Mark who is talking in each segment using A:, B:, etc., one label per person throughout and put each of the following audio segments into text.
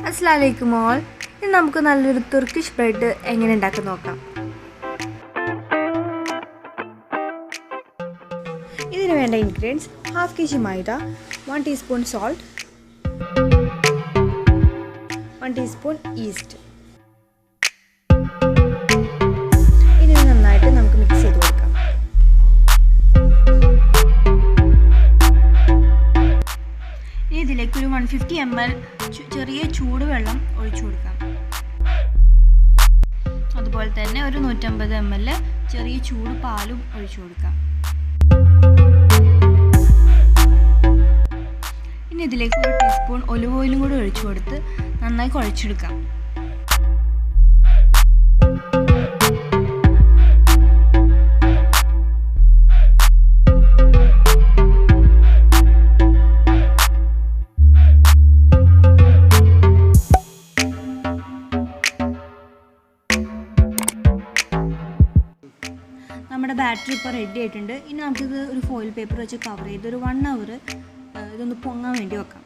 A: Assalamu Alaikkum all. ഇന്ന് നമുക്ക് നല്ലൊരു Turkish bread എങ്ങനെ ഉണ്ടാക്കാൻ നോക്കാം. ഇതിനു വേണ്ട ingredients: half kg മൈദ, 1 teaspoon salt, 1 teaspoon yeast. ഇനി നന്നായിട്ട് നമുക്ക് മിക്സ് ചെയ്ത് കൊടുക്കാം. ഇതിലേക്ക് ഒരു 150 ml ചെറിയ ചൂടുവെള്ളം ഒഴിച്ചു കൊടുക്കാം. അതുപോലെ തന്നെ ഒരു 150 ml ചെറിയ ചൂട് പാലും ഒഴിച്ചു കൊടുക്കാം. ഇനി ഇതിലേക്ക് ഒരു ടീസ്പൂൺ ഒലിവ് ഓയിലും കൂടി ഒഴിച്ചു കൊടുത്ത് നന്നായി കുഴച്ചെടുക്കാം. നമ്മുടെ ബാറ്ററി ഇപ്പോൾ റെഡി ആയിട്ടുണ്ട്. ഇനി നമുക്കിത് ഒരു ഫോയിൽ പേപ്പർ വെച്ച് കവർ ചെയ്ത് ഒരു 1 hour ഇതൊന്ന് പൊങ്ങാൻ വേണ്ടി വെക്കാം.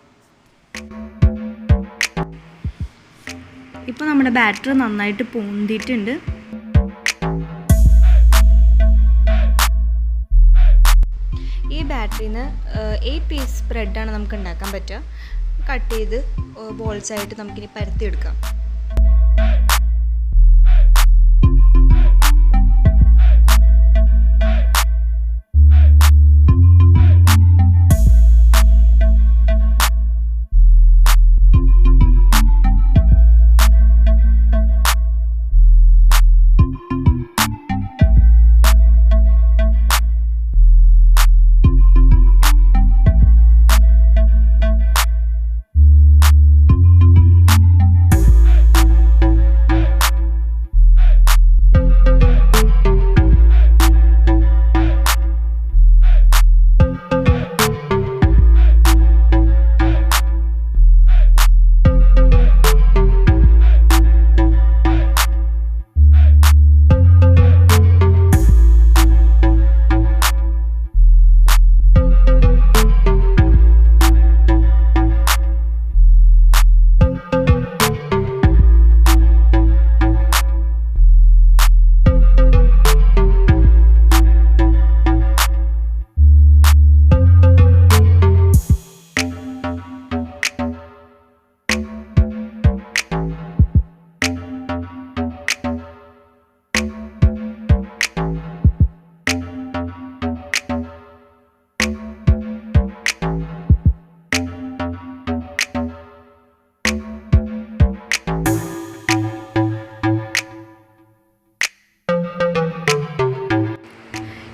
A: ഇപ്പോൾ നമ്മുടെ ബാറ്ററി നന്നായിട്ട് പൊന്തിയിട്ടുണ്ട്. ഈ ബാറ്ററിയിൽ നിന്ന് 8 പീസ് ബ്രെഡാണ് നമുക്ക് ഉണ്ടാക്കാൻ പറ്റുക. കട്ട് ചെയ്ത് ബോൾസായിട്ട് നമുക്കിനി പരത്തിയെടുക്കാം.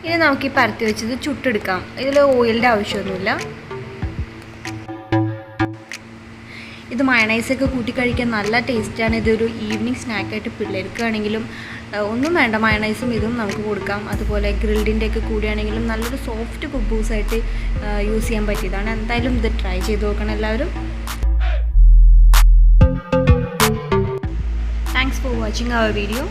A: ഇനി നമുക്ക് ഈ പരത്തി വെച്ചത് ചുട്ടെടുക്കാം. ഇതിൽ ഓയിലിൻ്റെ ആവശ്യമൊന്നുമില്ല. ഇത് മയണൈസൊക്കെ കൂട്ടി കഴിക്കാൻ നല്ല ടേസ്റ്റാണ്. ഇതൊരു ഈവനിങ് സ്നാക്കായിട്ട് പിള്ളേർക്കാണെങ്കിലും ഒന്നും വേണ്ട, മയണൈസും ഇതും നമുക്ക് കൊടുക്കാം. അതുപോലെ ഗ്രിൽഡിൻ്റെയൊക്കെ കൂടിയാണെങ്കിലും നല്ലൊരു സോഫ്റ്റ് കുബൂസായിട്ട് യൂസ് ചെയ്യാൻ പറ്റിയതാണ്. എന്തായാലും ഇത് ട്രൈ ചെയ്ത് നോക്കണം എല്ലാവരും. Thanks for watching our video.